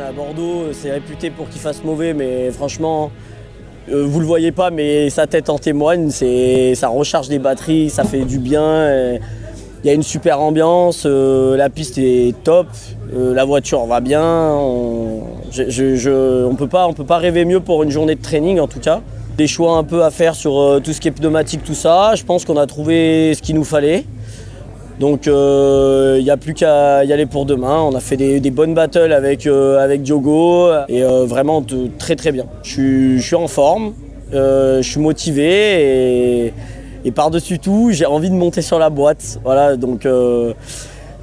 Voilà, Bordeaux, c'est réputé pour qu'il fasse mauvais, mais franchement, vous le voyez pas, mais sa tête en témoigne. Ça recharge les batteries, ça fait du bien. Il y a une super ambiance, la piste est top, la voiture va bien. On peut pas rêver mieux pour une journée de training en tout cas. Des choix un peu à faire sur tout ce qui est pneumatique, tout ça. Je pense qu'on a trouvé ce qu'il nous fallait. Donc il n'y a plus qu'à y aller pour demain. On a fait des bonnes battles avec Diogo et vraiment très très bien. Je suis en forme, je suis motivé et par-dessus tout, j'ai envie de monter sur la boîte. Voilà, donc je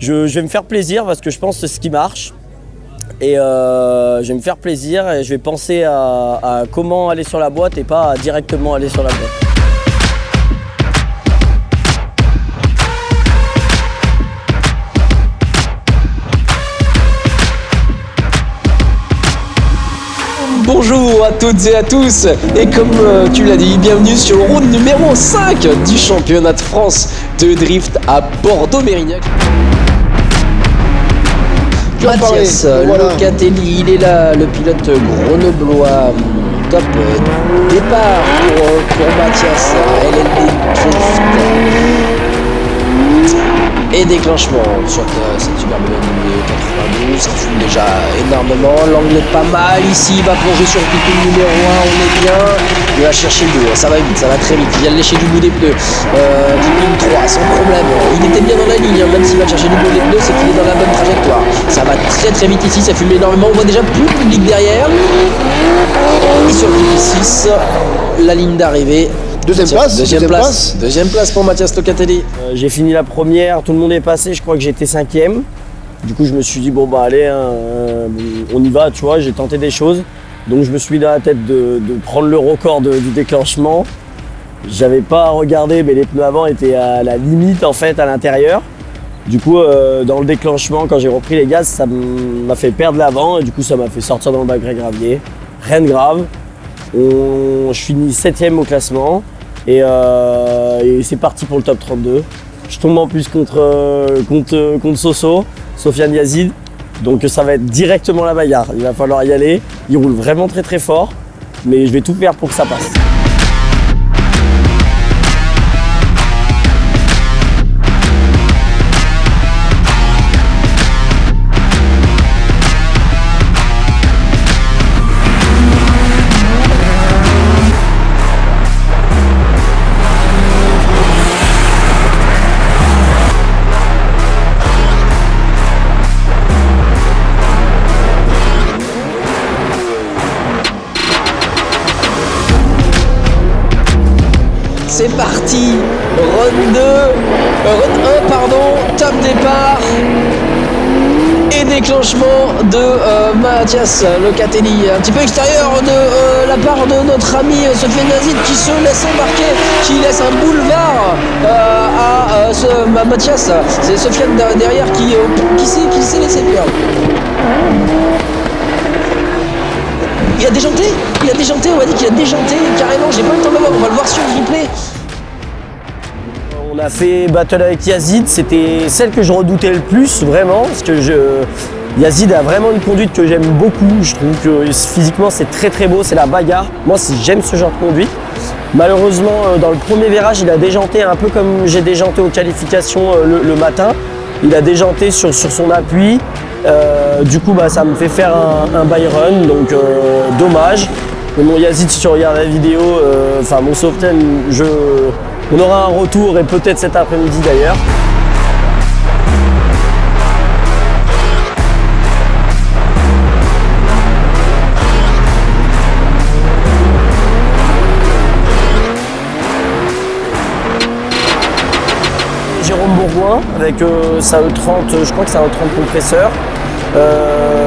vais me faire plaisir parce que je pense que c'est ce qui marche. Et je vais me faire plaisir et je vais penser à comment aller sur la boîte et pas à directement aller sur la boîte. Bonjour à toutes et à tous, et comme tu l'as dit, bienvenue sur le round numéro 5 du championnat de France de drift à Bordeaux-Mérignac. Mathias Locatelli, il est là, le pilote grenoblois. Top départ pour Mathias à LLD et déclenchement sur cette superbe ligne 92, ça fume déjà énormément, l'angle est pas mal ici, il va plonger sur le piton numéro 1, on est bien, il va chercher le 2, ça va vite, ça va très vite, il vient de lécher du bout des pneus, ligne 3 sans problème, il était bien dans la ligne, même s'il va chercher du bout des pneus, c'est qu'il est dans la bonne trajectoire, ça va très très vite ici, ça fume énormément, on voit déjà plus le public derrière, et sur le P6, la ligne d'arrivée. Deuxième place pour Mathias Locatelli. J'ai fini la première, tout le monde est passé, je crois que j'étais 5e. Du coup je me suis dit bon bah allez, on y va, tu vois, j'ai tenté des choses. Donc je me suis mis dans la tête de prendre le record du déclenchement. J'avais pas regardé, mais les pneus avant étaient à la limite en fait à l'intérieur. Du coup dans le déclenchement, quand j'ai repris les gaz, ça m'a fait perdre l'avant et du coup ça m'a fait sortir dans le bac gravier. Rien de grave. Je finis 7e au classement. Et c'est parti pour le top 32. Je tombe en plus contre Sofiane Yazid. Donc ça va être directement la bagarre. Il va falloir y aller. Il roule vraiment très très fort. Mais je vais tout faire pour que ça passe. C'est parti, run 1, top départ et déclenchement de Mathias Locatelli. Un petit peu extérieur de la part de notre ami Sofiane Yazid qui se laisse embarquer, qui laisse un boulevard à Mathias. C'est Sofiane derrière qui s'est laissé perdre. Il a déjanté, on m'a dit qu'il a déjanté carrément, j'ai pas eu le temps de le voir, on va le voir sur le replay. On a fait battle avec Yazid, c'était celle que je redoutais le plus vraiment, parce que Yazid a vraiment une conduite que j'aime beaucoup, je trouve que physiquement c'est très très beau, c'est la bagarre. Moi j'aime ce genre de conduite. Malheureusement dans le premier virage il a déjanté un peu comme j'ai déjanté aux qualifications le matin. Il a déjanté sur son appui. Du coup ça me fait faire un by run, donc dommage. Mais mon Yazid, si tu regardes la vidéo, mon Sofiane, on aura un retour et peut-être cet après-midi d'ailleurs. Jérôme Bourgoin avec sa E30, je crois que c'est un E30 compresseur.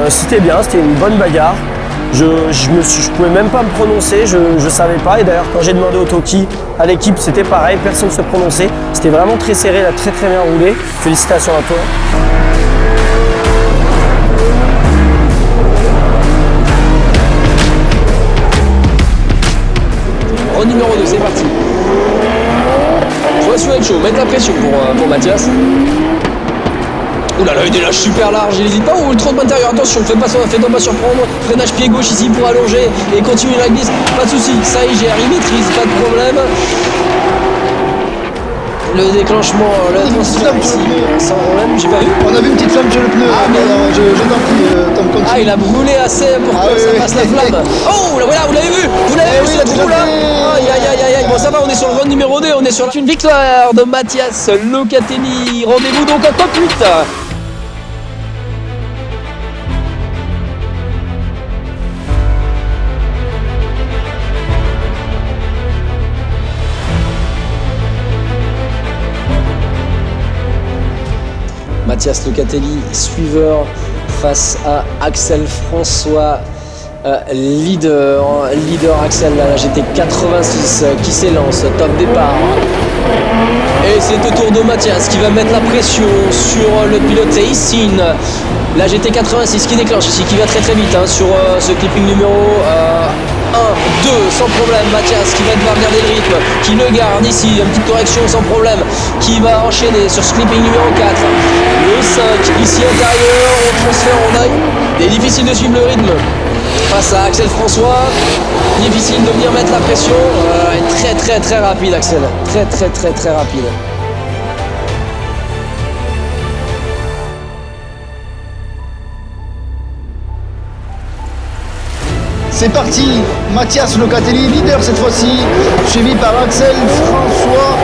C'était bien, c'était une bonne bagarre. Je pouvais même pas me prononcer, je savais pas. Et d'ailleurs quand j'ai demandé au Toki, à l'équipe, c'était pareil, personne ne se prononçait. C'était vraiment très serré, il a très très bien roulé. Félicitations à toi. Au numéro 2, c'est parti. Faut être chaud, mettre la pression pour Mathias. Ouh là là, il délâche super large, il n'hésite pas. Oh, le trompe intérieur, attention, fais-toi pas surprendre. Freinage pied gauche ici pour allonger et continue la glisse. Pas de soucis, ça il gère, il maîtrise, pas de problème. Le déclenchement, le transfert ici, sans problème, j'ai pas vu. On a vu une petite flamme sur le pneu. Ah, mais je t'en prie, Tom, continue. Ah, il a brûlé assez pour que ça passe la flamme. Oh, là, voilà, vous l'avez vu. Vous l'avez vu, ce trou là. Aïe, aïe, aïe, aïe, aïe. Bon, ça va, on est sur le run numéro 2. On est sur une victoire de Mathias Locatelli. Rendez-vous donc en top 8. Mathias Locatelli, suiveur face à Axel François, leader Axel à la GT86 qui s'élance, top départ. Et c'est au tour de Mathias qui va mettre la pression sur le pilote Eyssin. La GT86 qui déclenche ici, qui va très très vite sur ce clipping numéro 1, 2, sans problème. Mathias qui va devoir garder le rythme, qui le garde ici, une petite correction sans problème, qui va enchaîner sur ce clipping numéro 4. Le 5 ici intérieur, on transfère en aille. Il est difficile de suivre le rythme face à Axel François. Difficile de venir mettre la pression. Très très très rapide Axel, très très très très rapide. C'est parti, Mathias Locatelli, leader cette fois-ci, suivi par Axel François.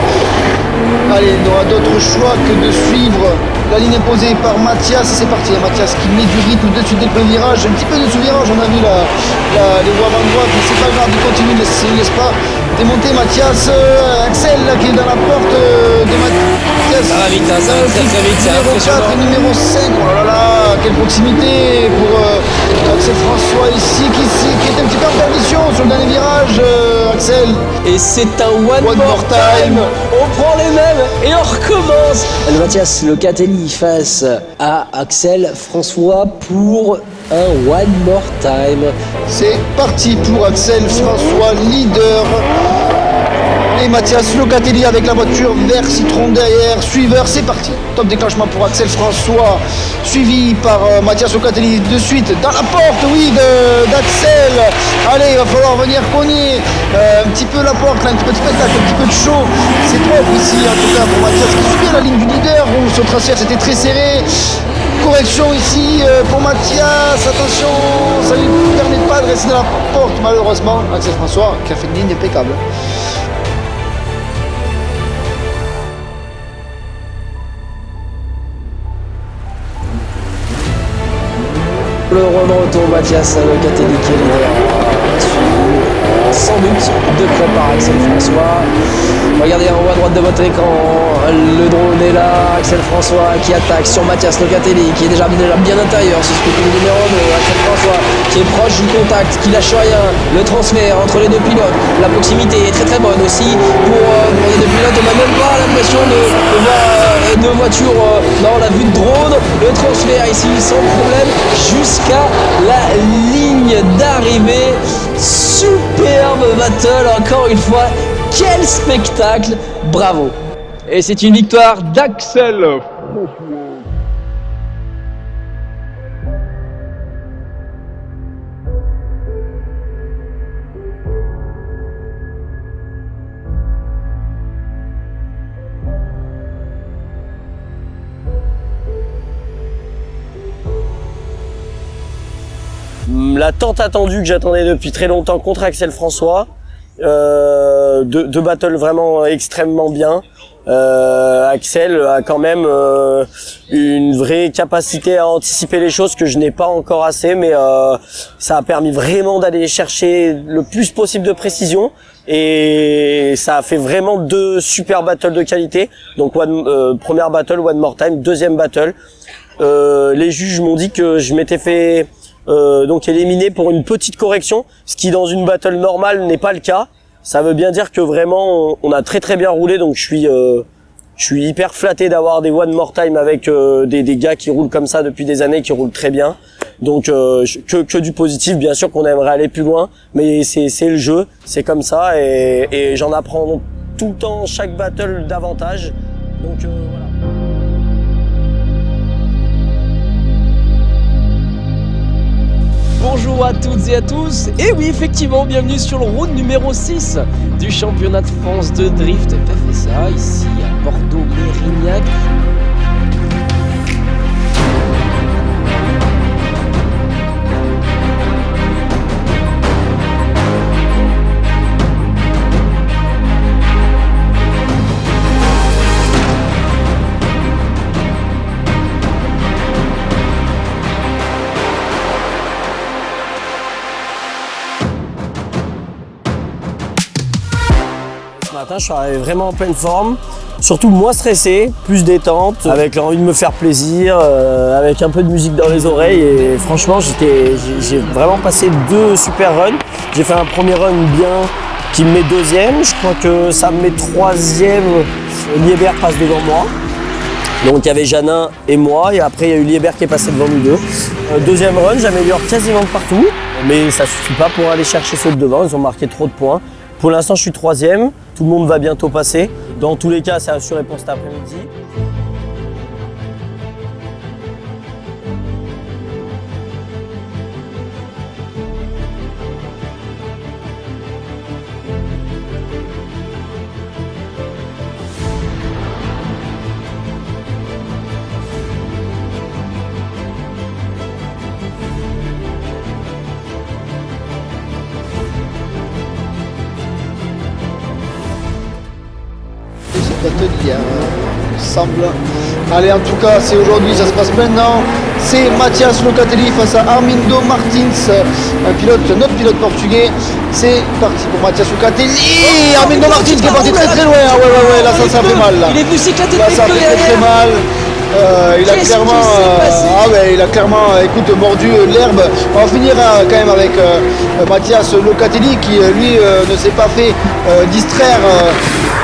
Allez, il n'aura d'autre choix que de suivre la ligne imposée par Mathias. C'est parti, Mathias qui met du rythme de suite dès le virage. Un petit peu de sous-virage, on a vu les voies avant-droite, mais c'est pas grave, il continue, il ne laisse pas démonter Mathias. Axel là, qui est dans la porte de Mathias. Ça va vite, ça va très très vite, c'est impressionnant. Numéro 5, oh là là, quelle proximité pour Axel François ici qui est un petit peu en perdition sur le dernier virage, Axel. Et c'est un one more time. On prend les mêmes et on recommence. Le Mathias Locatelli face à Axel François pour un one more time. C'est parti pour Axel François, leader. Et Mathias Locatelli avec la voiture vert citron derrière, suiveur, c'est parti. Top déclenchement pour Axel François, suivi par Mathias Locatelli de suite dans la porte, oui, d'Axel. Allez, il va falloir venir cogner un petit peu la porte, là, un petit peu de spectacle, un petit peu de show. C'est propre ici, en tout cas, pour Mathias qui suivait la ligne du leader, où son transfert c'était très serré. Correction ici pour Mathias, attention, ça ne lui permet pas de rester dans la porte, malheureusement. Axel François qui a fait une ligne impeccable. Le retour Mathias Locatelli qui est sans doute de près par Axel François. Regardez en haut à droite de votre écran, le drone est là, Axel François qui attaque sur Mathias Locatelli qui est déjà bien intérieur sur ce clipping numéro 2. Axel François qui est proche du contact, qui lâche rien, le transfert entre les deux pilotes, la proximité est très très bonne aussi pour les deux pilotes. On n'a même pas l'impression de voir deux voitures dans la vue de drone. Le transfert ici sans problème jusqu'à la ligne d'arrivée. Superbe battle, encore une fois, quel spectacle, bravo. Et c'est une victoire d'Axel. La tant attendue que j'attendais depuis très longtemps contre Axel François. Deux battles vraiment extrêmement bien. Axel a quand même une vraie capacité à anticiper les choses que je n'ai pas encore assez, mais ça a permis vraiment d'aller chercher le plus possible de précision et ça a fait vraiment deux super battles de qualité. Donc première battle, one more time, deuxième battle. Les juges m'ont dit que je m'étais fait donc éliminé pour une petite correction, ce qui dans une battle normale n'est pas le cas. Ça veut bien dire que vraiment on a très très bien roulé, donc je suis hyper flatté d'avoir des one more time avec des gars qui roulent comme ça depuis des années, qui roulent très bien. Donc que du positif, bien sûr qu'on aimerait aller plus loin, mais c'est le jeu, c'est comme ça et j'en apprends tout le temps chaque battle davantage. Donc voilà. Bonjour à toutes et à tous, et oui effectivement bienvenue sur le round numéro 6 du championnat de France de drift FSA, ici à Bordeaux-Mérignac. Ce matin, je suis arrivé vraiment en pleine forme, surtout moins stressé, plus détente, avec l'envie de me faire plaisir, avec un peu de musique dans les oreilles. Et franchement, j'ai vraiment passé 2 super runs. J'ai fait un premier run bien qui me met 2e, je crois que ça me met 3e. Liébert passe devant moi. Donc il y avait Janin et moi, et après il y a eu Liébert qui est passé devant nous deux. Deuxième run, j'améliore quasiment de partout, mais ça ne suffit pas pour aller chercher ceux de devant, ils ont marqué trop de points. Pour l'instant, je suis 3e, tout le monde va bientôt passer. Dans tous les cas, c'est assuré pour cet après-midi. Atelier, semble. Allez, en tout cas, c'est aujourd'hui, ça se passe maintenant. C'est Mathias Locatelli face à Armindo Martins, notre pilote portugais. C'est parti pour Mathias Locatelli. Armindo Martins qui est parti très très loin. Ouais, là ça fait mal. Là. Il est venu s'éclater de Là, ça fait très mal. Il a clairement, écoute, mordu l'herbe. On va finir quand même avec Mathias Locatelli qui lui ne s'est pas fait distraire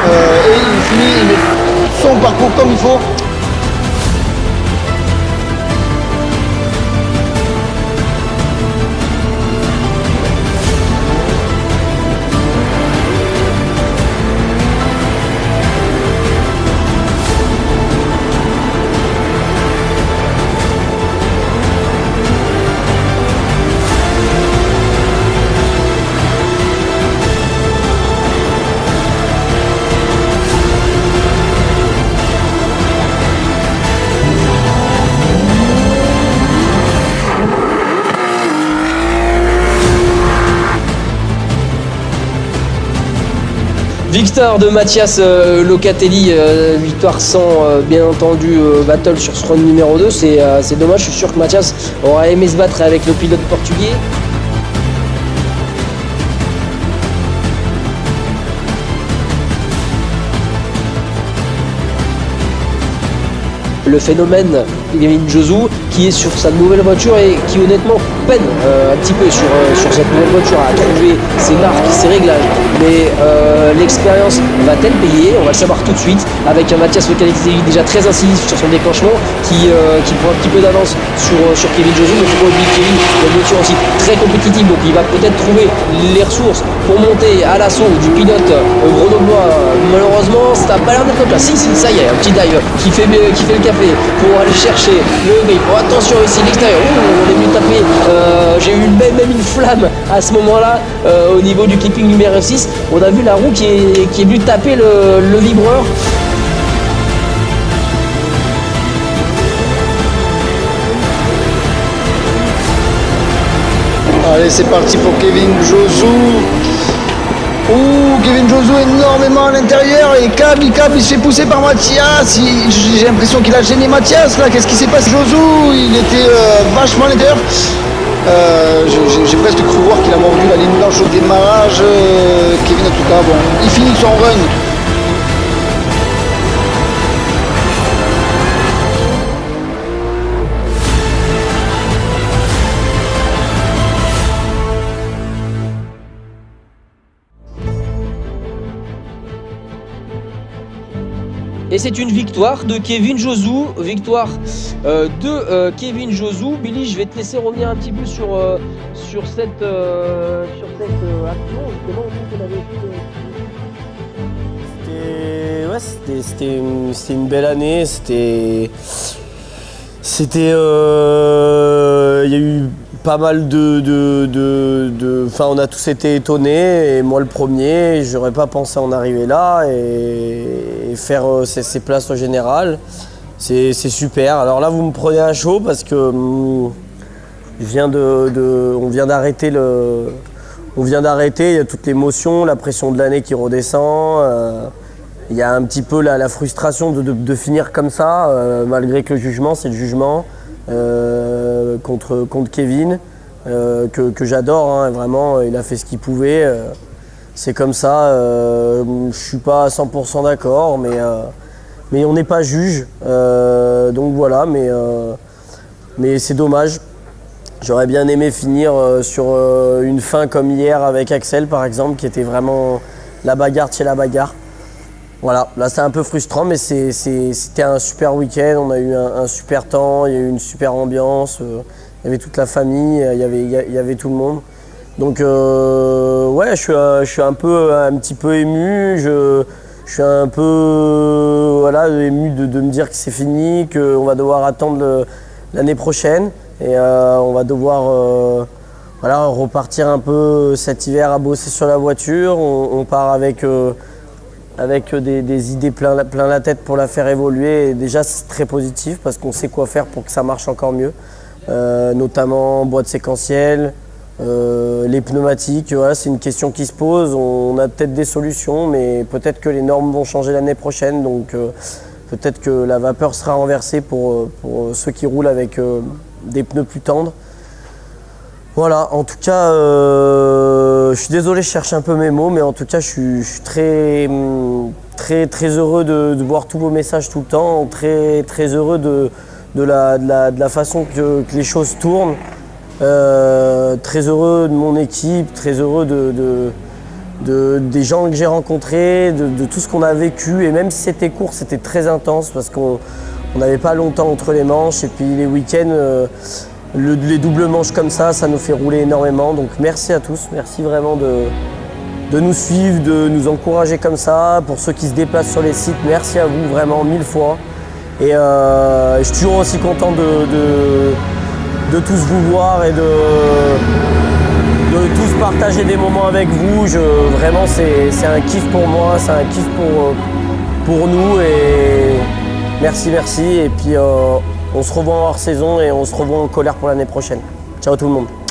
et il finit son parcours comme il faut. Victoire de Mathias Locatelli, victoire sans bien entendu battle sur ce run numéro 2, c'est dommage, je suis sûr que Mathias aura aimé se battre avec le pilote portugais. Le phénomène Kevin Josou qui est sur sa nouvelle voiture et qui honnêtement peine un petit peu sur cette nouvelle voiture à trouver ses marques, ses réglages. Mais l'expérience va-t-elle payer? On va le savoir tout de suite avec un Mathias Locatelli déjà très incisif sur son déclenchement qui prend un petit peu d'avance sur Kevin Josou. Mais il ne faut pas oublier que Kevin a une voiture aussi très compétitive, donc il va peut-être trouver les ressources pour monter à l'assaut du pilote grenoblois. Malheureusement, ça n'a pas l'air d'être le cas. Si, ça y est, un petit dive qui fait le café pour aller chercher le grip. Oh, attention ici, l'extérieur. On est venu taper. J'ai eu même une flamme à ce moment-là au niveau du clipping numéro 6. On a vu la roue qui est venue taper le vibreur. Allez, c'est parti pour Kevin Josou. Kevin Josou énormément à l'intérieur et câble, il se fait pousser par Mathias. J'ai l'impression qu'il a gêné Mathias là. Qu'est-ce qui s'est passé? Josou, il était vachement à l'intérieur. J'ai presque cru voir qu'il a mordu la ligne blanche au démarrage. Kevin en tout cas, bon, il finit son run. Et c'est une victoire de Kevin Josou, Kevin Josou. Billy, je vais te laisser revenir un petit peu sur cette action. Justement, qu'on avait C'était une belle année. Il y a eu pas mal Enfin, on a tous été étonnés, et moi le premier. J'aurais pas pensé en arriver là et faire ces places au général. C'est super. Alors là, vous me prenez à chaud parce que on vient d'arrêter il y a toute l'émotion, la pression de l'année qui redescend. Il y a un petit peu la frustration de finir comme ça, malgré que le jugement, c'est le jugement. Contre Kevin, que j'adore, hein, vraiment, il a fait ce qu'il pouvait. C'est comme ça, je suis pas à 100% d'accord, mais on n'est pas juge, donc voilà, mais c'est dommage. J'aurais bien aimé finir sur une fin comme hier avec Axel, par exemple, qui était vraiment la bagarre de chez la bagarre. Voilà, là c'est un peu frustrant, mais c'était un super week-end, on a eu un super temps, il y a eu une super ambiance, il y avait toute la famille, il y avait tout le monde. Donc ouais, je suis un petit peu ému, je suis un peu ému de me dire que c'est fini, qu'on va devoir attendre l'année prochaine et on va devoir repartir un peu cet hiver à bosser sur la voiture. On part avec des idées plein la tête pour la faire évoluer. Et déjà, c'est très positif parce qu'on sait quoi faire pour que ça marche encore mieux. Notamment boîte séquentielle, les pneumatiques, voilà, c'est une question qui se pose. On a peut-être des solutions, mais peut-être que les normes vont changer l'année prochaine. Donc peut-être que la vapeur sera renversée pour ceux qui roulent avec des pneus plus tendres. Voilà, en tout cas, je suis désolé, je cherche un peu mes mots, mais en tout cas, je suis très heureux de voir tous vos messages tout le temps, très heureux de la façon que les choses tournent, très heureux de mon équipe, très heureux des gens que j'ai rencontrés, de tout ce qu'on a vécu, et même si c'était court, c'était très intense parce qu'on n'avait pas longtemps entre les manches, et puis les week-ends, les doubles manches comme ça nous fait rouler énormément. Donc merci à tous, merci vraiment de nous suivre, de nous encourager comme ça. Pour ceux qui se déplacent sur les sites, merci à vous vraiment 1000 fois. Et je suis toujours aussi content de tous vous voir et de tous partager des moments avec vous. Vraiment, c'est un kiff pour moi, c'est un kiff pour nous. Et merci. Et puis on se revoit en hors saison et on se revoit en colère pour l'année prochaine. Ciao tout le monde.